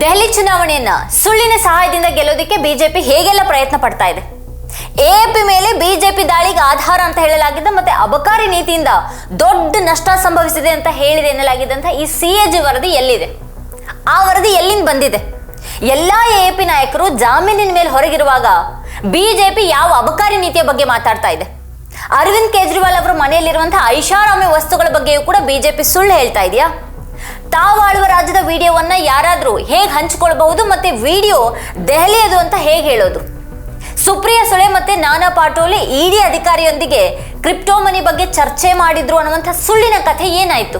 ದೆಹಲಿ ಚುನಾವಣೆಯನ್ನ ಸುಳ್ಳಿನ ಸಹಾಯದಿಂದ ಗೆಲ್ಲೋದಕ್ಕೆ ಬಿಜೆಪಿ ಹೇಗೆಲ್ಲ ಪ್ರಯತ್ನ ಪಡ್ತಾ ಇದೆ. ಎಎಪಿ ಮೇಲೆ ಬಿಜೆಪಿ ದಾಳಿಗೆ ಆಧಾರ ಅಂತ ಹೇಳಲಾಗಿದ್ದ ಮತ್ತೆ ಅಬಕಾರಿ ನೀತಿಯಿಂದ ದೊಡ್ಡ ನಷ್ಟ ಸಂಭವಿಸಿದೆ ಅಂತ ಹೇಳಿದೆ ಎನ್ನಲಾಗಿದ್ದಂತ ಈ ಸಿಎಜಿ ವರದಿ ಎಲ್ಲಿದೆ? ಆ ವರದಿ ಎಲ್ಲಿಂದ ಬಂದಿದೆ? ಎಲ್ಲಾ ಎಎಪಿ ನಾಯಕರು ಜಾಮೀನಿನ ಮೇಲೆ ಹೊರಗಿರುವಾಗ ಬಿಜೆಪಿ ಯಾವ ಅಬಕಾರಿ ನೀತಿಯ ಬಗ್ಗೆ ಮಾತಾಡ್ತಾ ಇದೆ? ಅರವಿಂದ್ ಕೇಜ್ರಿವಾಲ್ ಅವರ ಮನೆಯಲ್ಲಿರುವಂತಹ ಐಷಾರಾಮಿ ವಸ್ತುಗಳ ಬಗ್ಗೆಯೂ ಕೂಡ ಬಿಜೆಪಿ ಸುಳ್ಳು ಹೇಳ್ತಾ ಇದೆಯಾ? ತಾವಾಳುವ ರಾಜ್ಯದ ವಿಡಿಯೋವನ್ನ ಯಾರಾದ್ರೂ ಹೇಗೆ ಹಂಚಿಕೊಳ್ಳಬಹುದು ಮತ್ತೆ ವಿಡಿಯೋ ದೆಹಲಿಯದು ಅಂತ ಹೇಗೆ ಹೇಳೋದು? ಸುಪ್ರಿಯಾ ಸುಳೆ ಮತ್ತೆ ನಾನಾ ಪಾಟೋಲೆ ಇಡಿ ಅಧಿಕಾರಿಯೊಂದಿಗೆ ಕ್ರಿಪ್ಟೋ ಮನಿ ಬಗ್ಗೆ ಚರ್ಚೆ ಮಾಡಿದ್ರು ಅನ್ನುವಂಥ ಸುಳ್ಳಿನ ಕಥೆ ಏನಾಯ್ತು?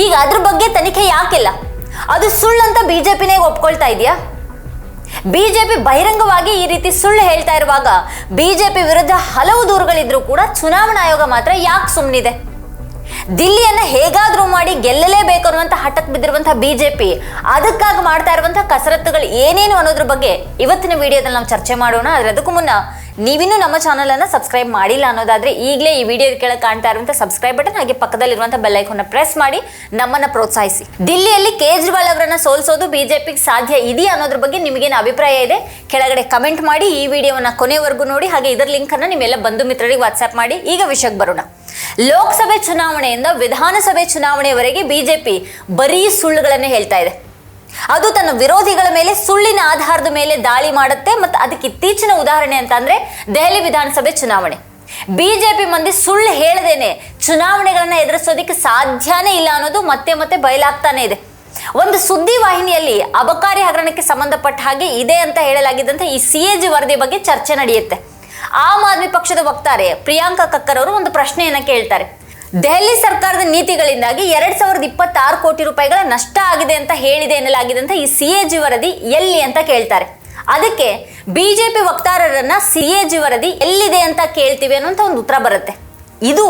ಈಗ ಅದ್ರ ಬಗ್ಗೆ ತನಿಖೆ ಯಾಕಿಲ್ಲ? ಅದು ಸುಳ್ಳಂತ ಬಿಜೆಪಿನೇ ಒಪ್ಕೊಳ್ತಾ ಇದೆಯಾ? ಬಿಜೆಪಿ ಬಹಿರಂಗವಾಗಿ ಈ ರೀತಿ ಸುಳ್ಳು ಹೇಳ್ತಾ ಇರುವಾಗ ಬಿಜೆಪಿ ವಿರುದ್ಧ ಹಲವು ದೂರುಗಳಿದ್ರು ಕೂಡ ಚುನಾವಣಾ ಆಯೋಗ ಮಾತ್ರ ಯಾಕೆ ಸುಮ್ಮನಿದೆ? ದಿಲ್ಲಿಯನ್ನ ಹೇಗಾದ್ರೂ ಮಾಡಿ ಗೆಲ್ಲಲೇಬೇಕು ಅನ್ನುವಂಥ ಹಠಕ್ಕೆ ಬಿದ್ದಿರುವಂತಹ ಬಿಜೆಪಿ ಅದಕ್ಕಾಗಿ ಮಾಡ್ತಾ ಇರುವಂತಹ ಕಸರತ್ತುಗಳು ಏನೇನು ಅನ್ನೋದ್ರ ಬಗ್ಗೆ ಇವತ್ತಿನ ವಿಡಿಯೋದಲ್ಲಿ ನಾವು ಚರ್ಚೆ ಮಾಡೋಣ. ಆದ್ರೆ ಅದಕ್ಕೂ ಮುನ್ನ ನೀವಿನ್ನೂ ನಮ್ಮ ಚಾನಲ್ ಅನ್ನ ಸಬ್ಸ್ಕ್ರೈಬ್ ಮಾಡಿಲ್ಲ ಅನ್ನೋದಾದ್ರೆ ಈಗಲೇ ಈ ವಿಡಿಯೋ ಕೆಳಗೆ ಕಾಣ್ತಾ ಇರುವಂತಹ ಸಬ್ಸ್ಕ್ರೈಬ್ ಬಟನ್ ಹಾಗೆ ಪಕ್ಕದಲ್ಲಿರುವಂತಹ ಬೆಲ್ ಐಕಾನ್ ಪ್ರೆಸ್ ಮಾಡಿ ನಮ್ಮನ್ನ ಪ್ರೋತ್ಸಾಹಿಸಿ. ದಿಲ್ಲಿಯಲ್ಲಿ ಕೇಜ್ರಿವಾಲ್ ಅವರನ್ನ ಸೋಲಿಸೋದು ಬಿಜೆಪಿಗೆ ಸಾಧ್ಯ ಇದೆಯಾ ಅನ್ನೋದ್ರ ಬಗ್ಗೆ ನಿಮಗೇನು ಅಭಿಪ್ರಾಯ ಇದೆ ಕೆಳಗಡೆ ಕಮೆಂಟ್ ಮಾಡಿ. ಈ ವಿಡಿಯೋವನ್ನ ಕೊನೆವರೆಗೂ ನೋಡಿ, ಹಾಗೆ ಇದರ ಲಿಂಕ್ ಅನ್ನ ನಿಮ್ಮೆಲ್ಲ ಬಂಧು ಮಿತ್ರರಿಗೆ ವಾಟ್ಸ್ಆಪ್ ಮಾಡಿ. ಈಗ ವಿಷಯಕ್ಕೆ ಬರೋಣ. ಲೋಕಸಭೆ ಚುನಾವಣೆಯಿಂದ ವಿಧಾನಸಭೆ ಚುನಾವಣೆಯವರೆಗೆ ಬಿಜೆಪಿ ಬರೀ ಸುಳ್ಳುಗಳನ್ನೇ ಹೇಳ್ತಾ ಇದೆ. ಅದು ತನ್ನ ವಿರೋಧಿಗಳ ಮೇಲೆ ಸುಳ್ಳಿನ ಆಧಾರದ ಮೇಲೆ ದಾಳಿ ಮಾಡುತ್ತೆ. ಮತ್ತು ಅದಕ್ಕೆ ಇತ್ತೀಚಿನ ಉದಾಹರಣೆ ಅಂತ ಅಂದ್ರೆ ದೆಹಲಿ ವಿಧಾನಸಭೆ ಚುನಾವಣೆ. ಬಿಜೆಪಿ ಮಂದಿ ಸುಳ್ಳು ಹೇಳದೇನೆ ಚುನಾವಣೆಗಳನ್ನ ಎದುರಿಸೋದಿಕ್ಕೆ ಸಾಧ್ಯನೇ ಇಲ್ಲ ಅನ್ನೋದು ಮತ್ತೆ ಮತ್ತೆ ಬಯಲಾಗ್ತಾನೆ ಇದೆ. ಒಂದು ಸುದ್ದಿ ವಾಹಿನಿಯಲ್ಲಿ ಅಬಕಾರಿ ಹಗರಣಕ್ಕೆ ಸಂಬಂಧಪಟ್ಟ ಹಾಗೆ ಇದೆ ಅಂತ ಹೇಳಲಾಗಿದ್ದಂತೆ ಈ ಸಿಎಜಿ ವರದಿ ಬಗ್ಗೆ ಚರ್ಚೆ ನಡೆಯುತ್ತೆ. ಆಮ್ ಆದ್ಮಿ ಪಕ್ಷದ ವಕ್ತಾರೆ ಪ್ರಿಯಾಂಕಾ ಕಕ್ಕರ್ ಅವರು ಒಂದು ಪ್ರಶ್ನೆಯನ್ನ ಕೇಳ್ತಾರೆ. ದೆಹಲಿ ಸರ್ಕಾರದ ನೀತಿಗಳಿಂದಾಗಿ 2026 ಕೋಟಿ ರೂಪಾಯಿಗಳ ನಷ್ಟ ಆಗಿದೆ ಅಂತ ಹೇಳಿದೆ ಎನ್ನಲಾಗಿದಂತ ಈ ಸಿಎಜಿ ವರದಿ ಎಲ್ಲಿ ಅಂತ ಕೇಳ್ತಾರೆ. ಅದಕ್ಕೆ ಬಿಜೆಪಿ ವಕ್ತಾರರನ್ನ ಸಿಎಜಿ ವರದಿ ಎಲ್ಲಿದೆ ಅಂತ ಕೇಳ್ತೀವಿ ಅನ್ನೋಂಥ ಒಂದು ಉತ್ತರ ಬರುತ್ತೆ. ಇದು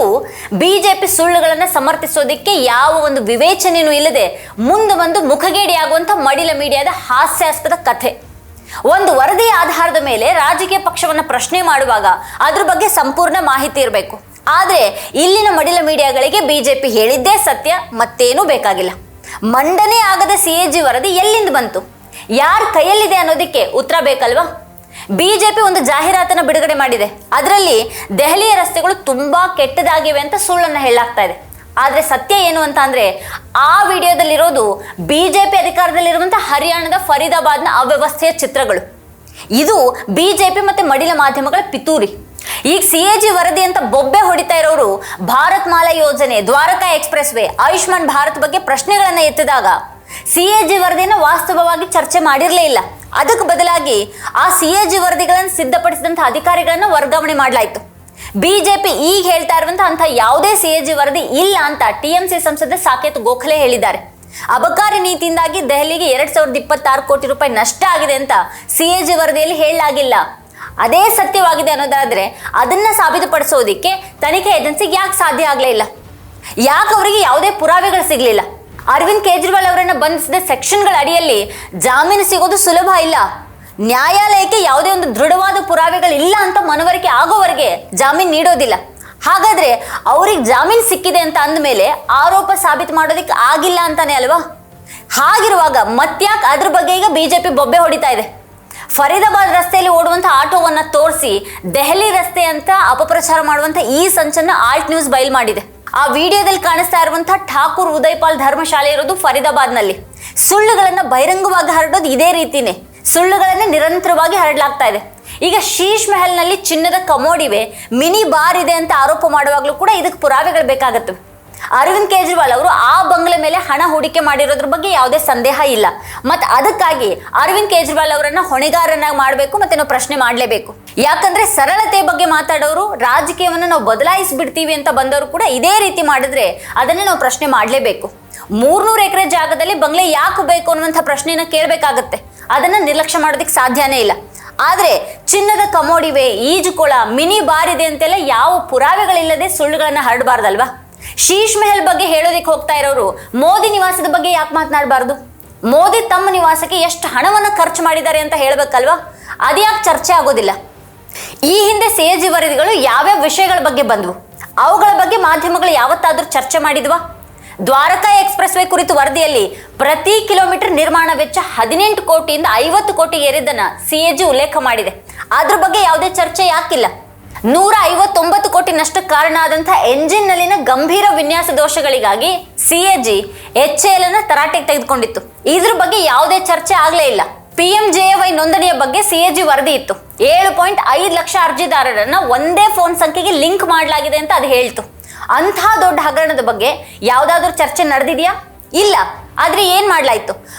ಬಿಜೆಪಿ ಸುಳ್ಳುಗಳನ್ನ ಸಮರ್ಥಿಸೋದಿಕ್ಕೆ ಯಾವ ಒಂದು ವಿವೇಚನೆಯೂ ಇಲ್ಲದೆ ಮುಂದೆ ಬಂದು ಮುಖಗೇಡಿ ಆಗುವಂತ ಮಡಿಲ ಮೀಡಿಯಾದ ಹಾಸ್ಯಾಸ್ಪದ ಕಥೆ. ಒಂದು ವರದಿಯ ಆಧಾರದ ಮೇಲೆ ರಾಜಕೀಯ ಪಕ್ಷವನ್ನ ಪ್ರಶ್ನೆ ಮಾಡುವಾಗ ಅದ್ರ ಬಗ್ಗೆ ಸಂಪೂರ್ಣ ಮಾಹಿತಿ ಇರಬೇಕು. ಆದ್ರೆ ಇಲ್ಲಿನ ಮಡಿಲ ಮೀಡಿಯಾಗಳಿಗೆ ಬಿಜೆಪಿ ಹೇಳಿದ್ದೇ ಸತ್ಯ, ಮತ್ತೇನೂ ಬೇಕಾಗಿಲ್ಲ. ಮಂಡನೆ ಆಗದ ಸಿಎಜಿ ವರದಿ ಎಲ್ಲಿಂದ ಬಂತು, ಯಾರ ಕೈಯಲ್ಲಿದೆ ಅನ್ನೋದಕ್ಕೆ ಉತ್ತರ ಬೇಕಲ್ವಾ? ಬಿಜೆಪಿ ಒಂದು ಜಾಹೀರಾತನ್ನ ಬಿಡುಗಡೆ ಮಾಡಿದೆ. ಅದರಲ್ಲಿ ದೆಹಲಿಯ ರಸ್ತೆಗಳು ತುಂಬಾ ಕೆಟ್ಟದಾಗಿವೆ ಅಂತ ಸುಳ್ಳನ್ನ ಹೇಳಲಾಗ್ತಾ ಇದೆ. ಆದ್ರೆ ಸತ್ಯ ಏನು ಅಂತ ಅಂದ್ರೆ ಆ ವಿಡಿಯೋದಲ್ಲಿರೋದು ಬಿಜೆಪಿ ಅಧಿಕಾರದಲ್ಲಿರುವಂತಹ ಹರಿಯಾಣದ ಫರೀದಾಬಾದ್ನ ಅವ್ಯವಸ್ಥೆಯ ಚಿತ್ರಗಳು. ಇದು ಬಿಜೆಪಿ ಮತ್ತೆ ಮಡಿಲ ಮಾಧ್ಯಮಗಳ ಪಿತೂರಿ. ಈಗ ಸಿಎಜಿ ವರದಿ ಅಂತ ಬೊಬ್ಬೆ ಹೊಡಿತಾ ಇರೋರು ಭಾರತ್ ಮಾಲಾ ಯೋಜನೆ, ದ್ವಾರಕಾ ಎಕ್ಸ್ಪ್ರೆಸ್ ವೇ, ಆಯುಷ್ಮಾನ್ ಭಾರತ್ ಬಗ್ಗೆ ಪ್ರಶ್ನೆಗಳನ್ನ ಎತ್ತಿದಾಗ ಸಿಎಜಿ ವರದಿಯನ್ನು ವಾಸ್ತವವಾಗಿ ಚರ್ಚೆ ಮಾಡಿರಲೇ ಇಲ್ಲ. ಅದಕ್ಕೆ ಬದಲಾಗಿ ಆ ಸಿಎಜಿ ವರದಿಗಳನ್ನು ಸಿದ್ಧಪಡಿಸಿದಂತಹ ಅಧಿಕಾರಿಗಳನ್ನ ವರ್ಗಾವಣೆ ಮಾಡಲಾಯಿತು. ಬಿಜೆಪಿ ಈಗ ಹೇಳ್ತಾ ಇರುವಂತಹ ಯಾವುದೇ ಸಿಎಜಿ ವರದಿ ಇಲ್ಲ ಅಂತ ಟಿಎಂಸಿ ಸಂಸದ ಸಾಕೇತ್ ಗೋಖಲೆ ಹೇಳಿದ್ದಾರೆ. ಅಬಕಾರಿ ನೀತಿಯಿಂದಾಗಿ ದೆಹಲಿಗೆ 2026 ಕೋಟಿ ರೂಪಾಯಿ ನಷ್ಟ ಆಗಿದೆ ಅಂತ ಸಿಎಜಿ ವರದಿಯಲ್ಲಿ ಹೇಳಲಾಗಿಲ್ಲ. ಅದೇ ಸತ್ಯವಾಗಿದೆ ಅನ್ನೋದಾದ್ರೆ ಅದನ್ನ ಸಾಬೀತುಪಡಿಸೋದಿಕ್ಕೆ ತನಿಖೆ ಏಜೆನ್ಸಿಗೆ ಯಾಕೆ ಸಾಧ್ಯ ಆಗಲೇ ಇಲ್ಲ? ಯಾಕೆ ಅವರಿಗೆ ಯಾವುದೇ ಪುರಾವೆಗಳು ಸಿಗ್ಲಿಲ್ಲ? ಅರವಿಂದ್ ಕೇಜ್ರಿವಾಲ್ ಅವರನ್ನ ಬಂಧಿಸಿದ ಸೆಕ್ಷನ್ಗಳ ಅಡಿಯಲ್ಲಿ ಜಾಮೀನು ಸಿಗೋದು ಸುಲಭ ಇಲ್ಲ. ನ್ಯಾಯಾಲಯಕ್ಕೆ ಯಾವುದೇ ಒಂದು ದೃಢವಾದ ಪುರಾವೆಗಳು ಇಲ್ಲ ಅಂತ ಮನವರಿಕೆ ಆಗೋವರೆಗೆ ಜಾಮೀನು ನೀಡೋದಿಲ್ಲ. ಹಾಗಾದ್ರೆ ಅವ್ರಿಗೆ ಜಾಮೀನು ಸಿಕ್ಕಿದೆ ಅಂತ ಅಂದಮೇಲೆ ಆರೋಪ ಸಾಬೀತು ಮಾಡೋದಿಕ್ಕೆ ಆಗಿಲ್ಲ ಅಂತಾನೆ ಅಲ್ವಾ? ಹಾಗಿರುವಾಗ ಮತ್ಯಾಕ್ ಅದ್ರ ಬಗ್ಗೆ ಈಗ ಬಿಜೆಪಿ ಬೊಬ್ಬೆ ಹೊಡಿತಾ ಇದೆ? ಫರೀದಾಬಾದ್ ರಸ್ತೆಯಲ್ಲಿ ಓಡುವಂತ ಆಟೋವನ್ನ ತೋರಿಸಿ ದೆಹಲಿ ರಸ್ತೆ ಅಂತ ಅಪಪ್ರಚಾರ ಮಾಡುವಂತ ಈ ಸಂಚನ್ನ ಆಲ್ಟ್ ನ್ಯೂಸ್ ಬಯಲು ಮಾಡಿದೆ. ಆ ವಿಡಿಯೋದಲ್ಲಿ ಕಾಣಿಸ್ತಾ ಇರುವಂತಹ ಠಾಕೂರ್ ಉದಯಪಾಲ್ ಧರ್ಮಶಾಲೆ ಇರೋದು ಫರೀದಾಬಾದ್ನಲ್ಲಿ. ಸುಳ್ಳುಗಳನ್ನ ಬಹಿರಂಗವಾಗಿ ಹರಡೋದು ಇದೇ ರೀತಿನೇ. ಸುಳ್ಳುಗಳನ್ನೇ ನಿರಂತರವಾಗಿ ಹರಡಲಾಗ್ತಾ ಇದೆ. ಈಗ ಶೀಶ್ ಮೆಹಲ್ನಲ್ಲಿ ಚಿನ್ನದ ಕಮೋಡಿವೆ, ಮಿನಿ ಬಾರ್ ಇದೆ ಅಂತ ಆರೋಪ ಮಾಡುವಾಗಲೂ ಕೂಡ ಇದಕ್ಕೆ ಪುರಾವೆಗಳು ಬೇಕಾಗತ್ತವೆ. ಅರವಿಂದ್ ಕೇಜ್ರಿವಾಲ್ ಅವರು ಆ ಬಂಗ್ಲೆ ಮೇಲೆ ಹಣ ಹೂಡಿಕೆ ಮಾಡಿರೋದ್ರ ಬಗ್ಗೆ ಯಾವುದೇ ಸಂದೇಹ ಇಲ್ಲ. ಮತ್ತೆ ಅದಕ್ಕಾಗಿ ಅರವಿಂದ್ ಕೇಜ್ರಿವಾಲ್ ಅವರನ್ನ ಹೊಣೆಗಾರನಾಗಿ ಮಾಡಬೇಕು, ಮತ್ತೆ ನಾವು ಪ್ರಶ್ನೆ ಮಾಡಲೇಬೇಕು. ಯಾಕಂದ್ರೆ ಸರಳತೆ ಬಗ್ಗೆ ಮಾತಾಡೋರು ರಾಜಕೀಯವನ್ನು ನಾವು ಬದಲಾಯಿಸ್ಬಿಡ್ತೀವಿ ಅಂತ ಬಂದವರು ಕೂಡ ಇದೇ ರೀತಿ ಮಾಡಿದ್ರೆ ಅದನ್ನ ನಾವು ಪ್ರಶ್ನೆ ಮಾಡಲೇಬೇಕು. 300 ಎಕರೆ ಜಾಗದಲ್ಲಿ ಬಂಗ್ಲೆ ಯಾಕೆ ಬೇಕು ಅನ್ನುವಂಥ ಪ್ರಶ್ನೆನ ಕೇಳಬೇಕಾಗತ್ತೆ. ಅದನ್ನ ನಿರ್ಲಕ್ಷ್ಯ ಮಾಡೋದಕ್ಕೆ ಸಾಧ್ಯನೇ ಇಲ್ಲ. ಆದ್ರೆ ಚಿನ್ನದ ಕಮೋಡಿವೆ, ಈಜುಕೊಳ, ಮಿನಿ ಬಾರ್ ಇದೆ ಅಂತೆಲ್ಲ ಯಾವ ಪುರಾವೆಗಳಿಲ್ಲದೆ ಸುಳ್ಳುಗಳನ್ನ ಹರಡಬಾರ್ದಲ್ವಾ? ಶೀಶ್ ಮೆಹಲ್ ಬಗ್ಗೆ ಹೇಳೋದಿಕ್ಕೆ ಹೋಗ್ತಾ ಇರೋರು ಮೋದಿ ನಿವಾಸದ ಬಗ್ಗೆ ಯಾಕೆ ಮಾತನಾಡಬಾರ್ದು? ಮೋದಿ ತಮ್ಮ ನಿವಾಸಕ್ಕೆ ಎಷ್ಟು ಹಣವನ್ನ ಖರ್ಚು ಮಾಡಿದ್ದಾರೆ ಅಂತ ಹೇಳ್ಬೇಕಲ್ವಾ? ಅದ್ಯಾಕೆ ಚರ್ಚೆ ಆಗೋದಿಲ್ಲ? ಈ ಹಿಂದೆ ಸಿಎಜಿ ವರದಿಗಳು ಯಾವ್ಯಾವ ವಿಷಯಗಳ ಬಗ್ಗೆ ಬಂದ್ವು, ಅವುಗಳ ಬಗ್ಗೆ ಮಾಧ್ಯಮಗಳು ಯಾವತ್ತಾದ್ರೂ ಚರ್ಚೆ ಮಾಡಿದ್ವಾ? ದ್ವಾರಕಾ ಎಕ್ಸ್ಪ್ರೆಸ್ ವೇ ಕುರಿತು ವರದಿಯಲ್ಲಿ ಪ್ರತಿ ಕಿಲೋಮೀಟರ್ ನಿರ್ಮಾಣ ವೆಚ್ಚ 18 ಕೋಟಿಯಿಂದ 50 ಕೋಟಿಗೆ ಏರಿದ್ದನ್ನ ಸಿಎಜಿ ಉಲ್ಲೇಖ ಮಾಡಿದೆ. ಅದ್ರ ಬಗ್ಗೆ ಯಾವುದೇ ಚರ್ಚೆ ಯಾಕಿಲ್ಲ? 159 ಕೋಟಿ ನಷ್ಟಕ್ಕೆ ಕಾರಣ ಆದಂತಹ ಎಂಜಿನ್ ನಲ್ಲಿನ ಗಂಭೀರ ವಿನ್ಯಾಸ ದೋಷಗಳಿಗಾಗಿ ಸಿಎಜಿ HAL ಅನ್ನ ತರಾಟೆಗೆ ತೆಗೆದುಕೊಂಡಿತ್ತು. ಇದ್ರ ಬಗ್ಗೆ ಯಾವುದೇ ಚರ್ಚೆ ಆಗ್ಲೇ ಇಲ್ಲ. PMJAY ನೋಂದಣಿಯ ಬಗ್ಗೆ ಸಿಎಜಿ ವರದಿ ಇತ್ತು. 7.5 ಲಕ್ಷ ಅರ್ಜಿದಾರರನ್ನ ಒಂದೇ ಫೋನ್ ಸಂಖ್ಯೆಗೆ ಲಿಂಕ್ ಮಾಡಲಾಗಿದೆ ಅಂತ ಅದು ಹೇಳ್ತು. ಅಂಥ ದೊಡ್ಡ ಹಗರಣದ ಬಗ್ಗೆ ಯಾವುದಾದ್ರೂ ಚರ್ಚೆ ನಡೆದಿದೆಯಾ? ಇಲ್ಲ. ಆದ್ರೆ ಏನ್ ಮಾಡ್ಲಾಯ್ತು?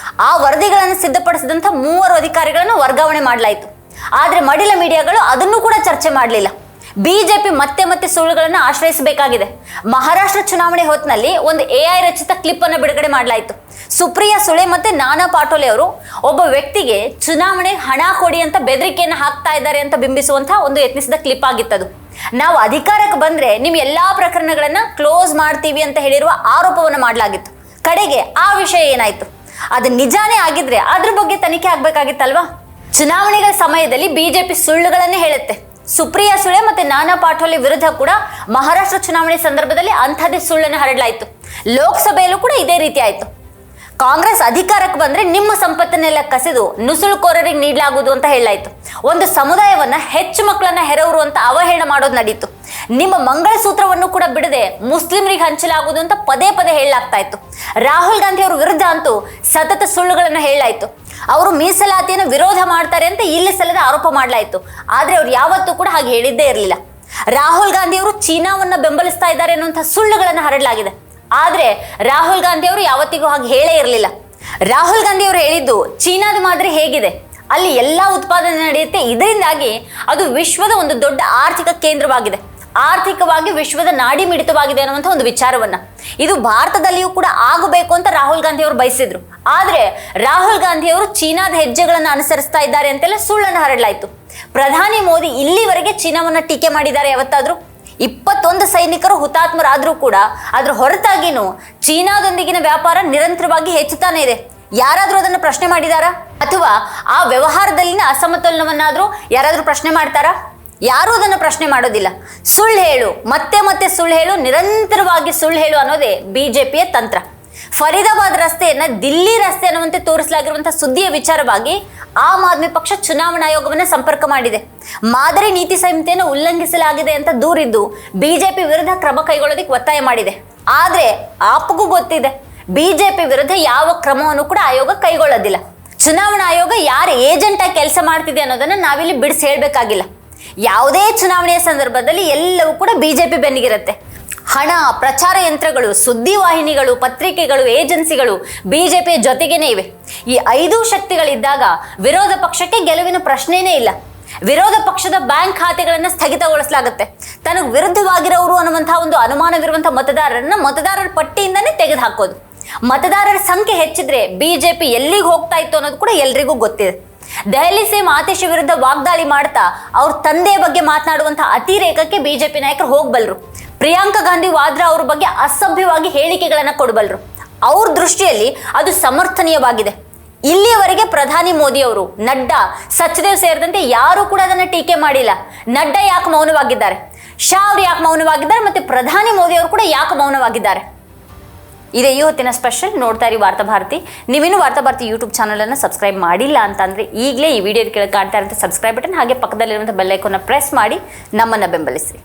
ಆ ವರದಿಗಳನ್ನು ಸಿದ್ಧಪಡಿಸಿದಂಥ 3 ಅಧಿಕಾರಿಗಳನ್ನು ವರ್ಗಾವಣೆ ಮಾಡಲಾಯಿತು. ಆದ್ರೆ ಮಡಿಲ ಮೀಡಿಯಾಗಳು ಅದನ್ನು ಕೂಡ ಚರ್ಚೆ ಮಾಡಲಿಲ್ಲ. ಬಿಜೆಪಿ ಮತ್ತೆ ಮತ್ತೆ ಸುಳ್ಳುಗಳನ್ನು ಆಶ್ರಯಿಸಬೇಕಾಗಿದೆ. ಮಹಾರಾಷ್ಟ್ರ ಚುನಾವಣೆ ಹೊತ್ತಿನಲ್ಲಿ ಒಂದು AI ರಚಿತ ಕ್ಲಿಪ್ ಅನ್ನು ಬಿಡುಗಡೆ ಮಾಡಲಾಯಿತು. ಸುಪ್ರಿಯಾ ಸುಳೆ ಮತ್ತೆ ನಾನಾ ಪಾಟೋಲೆ ಅವರು ಒಬ್ಬ ವ್ಯಕ್ತಿಗೆ ಚುನಾವಣೆ ಹಣ ಕೊಡಿ ಅಂತ ಬೆದರಿಕೆಯನ್ನು ಹಾಕ್ತಾ ಇದ್ದಾರೆ ಅಂತ ಬಿಂಬಿಸುವಂತಹ ಒಂದು ಯತ್ನಿಸಿದ ಕ್ಲಿಪ್ ಆಗಿತ್ತದು. ನಾವು ಅಧಿಕಾರಕ್ಕೆ ಬಂದ್ರೆ ನಿಮ್ ಎಲ್ಲಾ ಪ್ರಕರಣಗಳನ್ನ ಕ್ಲೋಸ್ ಮಾಡ್ತೀವಿ ಅಂತ ಹೇಳಿರುವ ಆರೋಪವನ್ನು ಮಾಡಲಾಗಿತ್ತು. ಕಡೆಗೆ ಆ ವಿಷಯ ಏನಾಯ್ತು? ಅದು ನಿಜಾನೇ ಆಗಿದ್ರೆ ಅದ್ರ ಬಗ್ಗೆ ತನಿಖೆ ಆಗ್ಬೇಕಾಗಿತ್ತಲ್ವಾ? ಚುನಾವಣೆಗಳ ಸಮಯದಲ್ಲಿ ಬಿಜೆಪಿ ಸುಳ್ಳುಗಳನ್ನೇ ಹೇಳುತ್ತೆ. ಸುಪ್ರಿಯಾ ಸುಳೆ ಮತ್ತೆ ನಾನಾ ಪಾಟೋಲೆ ವಿರುದ್ಧ ಕೂಡ ಮಹಾರಾಷ್ಟ್ರ ಚುನಾವಣೆ ಸಂದರ್ಭದಲ್ಲಿ ಅಂಥದ್ದೇ ಸುಳ್ಳನ್ನು ಹರಡಲಾಯಿತು. ಲೋಕಸಭೆಯಲ್ಲೂ ಕೂಡ ಇದೇ ರೀತಿ ಆಯ್ತು. ಕಾಂಗ್ರೆಸ್ ಅಧಿಕಾರಕ್ಕೆ ಬಂದ್ರೆ ನಿಮ್ಮ ಸಂಪತ್ತನ್ನೆಲ್ಲ ಕಸಿದು ನುಸುಳುಕೋರರಿಗೆ ನೀಡಲಾಗುವುದು ಅಂತ ಹೇಳಲಾಯ್ತು. ಒಂದು ಸಮುದಾಯವನ್ನ ಹೆಚ್ಚು ಮಕ್ಕಳನ್ನ ಹೆರವರು ಅಂತ ಅವಹೇಳನ ಮಾಡೋದು ನಡೀತು. ನಿಮ್ಮ ಮಂಗಳಸೂತ್ರವನ್ನು ಕೂಡ ಬಿಡದೆ ಮುಸ್ಲಿಮರಿಗೆ ಹಂಚಲಾಗುವುದು ಅಂತ ಪದೇ ಪದೇ ಹೇಳಲಾಗ್ತಾ ಇತ್ತು. ರಾಹುಲ್ ಗಾಂಧಿ ಅವರ ವಿರುದ್ಧ ಅಂತೂ ಸತತ ಸುಳ್ಳುಗಳನ್ನ ಹೇಳಲಾಯ್ತು. ಅವರು ಮೀಸಲಾತಿಯನ್ನು ವಿರೋಧ ಮಾಡ್ತಾರೆ ಅಂತ ಇಲ್ಲಿ ಸಲ್ಲದ ಆರೋಪ ಮಾಡಲಾಯಿತು. ಆದ್ರೆ ಅವ್ರು ಯಾವತ್ತೂ ಕೂಡ ಹಾಗೆ ಹೇಳಿದ್ದೇ ಇರಲಿಲ್ಲ. ರಾಹುಲ್ ಗಾಂಧಿ ಅವರು ಚೀನಾವನ್ನ ಬೆಂಬಲಿಸ್ತಾ ಇದ್ದಾರೆ ಅನ್ನುವಂಥ ಸುಳ್ಳುಗಳನ್ನು ಹರಡಲಾಗಿದೆ. ಆದ್ರೆ ರಾಹುಲ್ ಗಾಂಧಿ ಅವರು ಯಾವತ್ತಿಗೂ ಹಾಗೆ ಹೇಳೇ ಇರಲಿಲ್ಲ. ರಾಹುಲ್ ಗಾಂಧಿ ಅವರು ಹೇಳಿದ್ದು ಚೀನಾದ ಮಾದರಿ ಹೇಗಿದೆ, ಅಲ್ಲಿ ಎಲ್ಲಾ ಉತ್ಪಾದನೆ ನಡೆಯುತ್ತೆ, ಇದರಿಂದಾಗಿ ಅದು ವಿಶ್ವದ ಒಂದು ದೊಡ್ಡ ಆರ್ಥಿಕ ಕೇಂದ್ರವಾಗಿದೆ, ಆರ್ಥಿಕವಾಗಿ ವಿಶ್ವದ ನಾಡಿ ಮಿಡಿತವಾಗಿದೆ ಅನ್ನುವಂಥ ಒಂದು ವಿಚಾರವನ್ನ ಇದು ಭಾರತದಲ್ಲಿಯೂ ಕೂಡ ಆಗಬೇಕು ಅಂತ ರಾಹುಲ್ ಗಾಂಧಿ ಅವರು ಬಯಸಿದ್ರು. ಆದ್ರೆ ರಾಹುಲ್ ಗಾಂಧಿ ಅವರು ಚೀನಾದ ಹೆಜ್ಜೆಗಳನ್ನು ಅನುಸರಿಸ್ತಾ ಇದ್ದಾರೆ ಅಂತೆಲ್ಲ ಸುಳ್ಳನ್ನು ಹರಡಲಾಯಿತು. ಪ್ರಧಾನಿ ಮೋದಿ ಇಲ್ಲಿವರೆಗೆ ಚೀನಾವನ್ನ ಟೀಕೆ ಮಾಡಿದ್ದಾರೆ ಯಾವತ್ತಾದ್ರೂ? 21 ಸೈನಿಕರು ಹುತಾತ್ಮರಾದ್ರೂ ಕೂಡ ಅದ್ರ ಹೊರತಾಗಿನೂ ಚೀನಾದೊಂದಿಗಿನ ವ್ಯಾಪಾರ ನಿರಂತರವಾಗಿ ಹೆಚ್ಚುತ್ತಾನೆ ಇದೆ. ಯಾರಾದ್ರೂ ಅದನ್ನು ಪ್ರಶ್ನೆ ಮಾಡಿದಾರಾ? ಅಥವಾ ಆ ವ್ಯವಹಾರದಲ್ಲಿನ ಅಸಮತೋಲನವನ್ನಾದ್ರೂ ಯಾರಾದ್ರೂ ಪ್ರಶ್ನೆ ಮಾಡ್ತಾರಾ? ಯಾರೂ ಅದನ್ನು ಪ್ರಶ್ನೆ ಮಾಡೋದಿಲ್ಲ. ಸುಳ್ಳು ಹೇಳು, ಮತ್ತೆ ಮತ್ತೆ ಸುಳ್ಳು ಹೇಳು, ನಿರಂತರವಾಗಿ ಸುಳ್ಳು ಹೇಳು ಅನ್ನೋದೇ ಬಿಜೆಪಿಯ ತಂತ್ರ. ಫರೀದಾಬಾದ್ ರಸ್ತೆಯನ್ನ ದಿಲ್ಲಿ ರಸ್ತೆ ಅನ್ನುವಂತೆ ತೋರಿಸಲಾಗಿರುವಂತಹ ಸುದ್ದಿಯ ವಿಚಾರವಾಗಿ ಆಮ್ ಆದ್ಮಿ ಪಕ್ಷ ಚುನಾವಣಾ ಆಯೋಗವನ್ನ ಸಂಪರ್ಕ ಮಾಡಿದೆ. ಮಾದರಿ ನೀತಿ ಸಂಹಿತೆಯನ್ನು ಉಲ್ಲಂಘಿಸಲಾಗಿದೆ ಅಂತ ದೂರಿದ್ದು ಬಿಜೆಪಿ ವಿರುದ್ಧ ಕ್ರಮ ಕೈಗೊಳ್ಳೋದಕ್ಕೆ ಒತ್ತಾಯ ಮಾಡಿದೆ. ಆದ್ರೆ ಆಪ್ಗೂ ಗೊತ್ತಿದೆ, ಬಿಜೆಪಿ ವಿರುದ್ಧ ಯಾವ ಕ್ರಮವನ್ನು ಕೂಡ ಆಯೋಗ ಕೈಗೊಳ್ಳೋದಿಲ್ಲ. ಚುನಾವಣಾ ಆಯೋಗ ಯಾರ ಏಜೆಂಟ್ ಆಗಿ ಕೆಲಸ ಮಾಡ್ತಿದೆ ಅನ್ನೋದನ್ನ ನಾವಿಲ್ಲಿ ಬಿಡಿಸಿ ಹೇಳ್ಬೇಕಾಗಿಲ್ಲ. ಯಾವುದೇ ಚುನಾವಣೆಯ ಸಂದರ್ಭದಲ್ಲಿ ಎಲ್ಲವೂ ಕೂಡ ಬಿಜೆಪಿ ಬೆನ್ನಿಗಿರುತ್ತೆ. ಹಣ, ಪ್ರಚಾರ ಯಂತ್ರಗಳು, ಸುದ್ದಿವಾಹಿನಿಗಳು, ಪತ್ರಿಕೆಗಳು, ಏಜೆನ್ಸಿಗಳು ಬಿಜೆಪಿಯ ಜೊತೆಗೇನೆ ಇವೆ. ಈ 5 ಶಕ್ತಿಗಳಿದ್ದಾಗ ವಿರೋಧ ಪಕ್ಷಕ್ಕೆ ಗೆಲುವಿನ ಪ್ರಶ್ನೆನೇ ಇಲ್ಲ. ವಿರೋಧ ಪಕ್ಷದ ಬ್ಯಾಂಕ್ ಖಾತೆಗಳನ್ನು ಸ್ಥಗಿತಗೊಳಿಸಲಾಗುತ್ತೆ. ತನಗೆ ವಿರುದ್ಧವಾಗಿರೋರು ಅನ್ನುವಂತಹ ಒಂದು ಅನುಮಾನವಿರುವಂತಹ ಮತದಾರರನ್ನ ಮತದಾರರ ಪಟ್ಟಿಯಿಂದನೇ ತೆಗೆದು ಹಾಕೋದು. ಮತದಾರರ ಸಂಖ್ಯೆ ಹೆಚ್ಚಿದ್ರೆ ಬಿಜೆಪಿ ಎಲ್ಲಿಗೆ ಹೋಗ್ತಾ ಇತ್ತು ಅನ್ನೋದು ಕೂಡ ಎಲ್ರಿಗೂ ಗೊತ್ತಿದೆ. ದೆಹಲಿ ಸಿಎಂ ಆತಿಶಿ ವಿರುದ್ಧ ವಾಗ್ದಾಳಿ ಮಾಡ್ತಾ ಅವ್ರ ತಂದೆಯ ಬಗ್ಗೆ ಮಾತನಾಡುವಂತಹ ಅತಿರೇಕಕ್ಕೆ ಬಿಜೆಪಿ ನಾಯಕರು ಹೋಗ್ಬಲ್ರು. ಪ್ರಿಯಾಂಕಾ ಗಾಂಧಿ ವಾದ್ರಾ ಅವ್ರ ಬಗ್ಗೆ ಅಸಭ್ಯವಾಗಿ ಹೇಳಿಕೆಗಳನ್ನ ಕೊಡಬಲ್ರು. ಅವ್ರ ದೃಷ್ಟಿಯಲ್ಲಿ ಅದು ಸಮರ್ಥನೀಯವಾಗಿದೆ. ಇಲ್ಲಿಯವರೆಗೆ ಪ್ರಧಾನಿ ಮೋದಿ ಅವರು, ನಡ್ಡಾ, ಸಚ್ದೇವ್ ಸೇರಿದಂತೆ ಯಾರು ಕೂಡ ಅದನ್ನ ಟೀಕೆ ಮಾಡಿಲ್ಲ. ನಡ್ಡಾ ಯಾಕೆ ಮೌನವಾಗಿದ್ದಾರೆ, ಶಾ ಅವರು ಯಾಕೆ ಮೌನವಾಗಿದ್ದಾರೆ, ಮತ್ತೆ ಪ್ರಧಾನಿ ಮೋದಿ ಅವರು ಕೂಡ ಯಾಕೆ ಮೌನವಾಗಿದ್ದಾರೆ? ಇದೇ ಈ ಹೊತ್ತಿನ ಸ್ಪೆಷಲ್. ನೋಡ್ತಾ ಇರಿ ವಾರ್ತಾ ಭಾರತಿ. ನೀವೇನು ವಾರ್ತಾ ಭಾರತಿ ಯೂಟ್ಯೂಬ್ ಚಾನಲನ್ನು ಸಬ್ಸ್ಕ್ರೈಬ್ ಮಾಡಿಲ್ಲ ಅಂತಂದ್ರೆ ಈಗಲೇ ಈ ವಿಡಿಯೋ ಕೆಳಗೆ ಕಾಣ್ತಾ ಇರುತ್ತೆ ಸಬ್ಸ್ಕ್ರೈಬ್ ಬಟನ್, ಹಾಗೆ ಪಕ್ಕದಲ್ಲಿರುವಂಥ ಬೆಲ್ ಐಕಾನ್ನ ಪ್ರೆಸ್ ಮಾಡಿ ನಮ್ಮನ್ನು ಬೆಂಬಲಿಸಿ.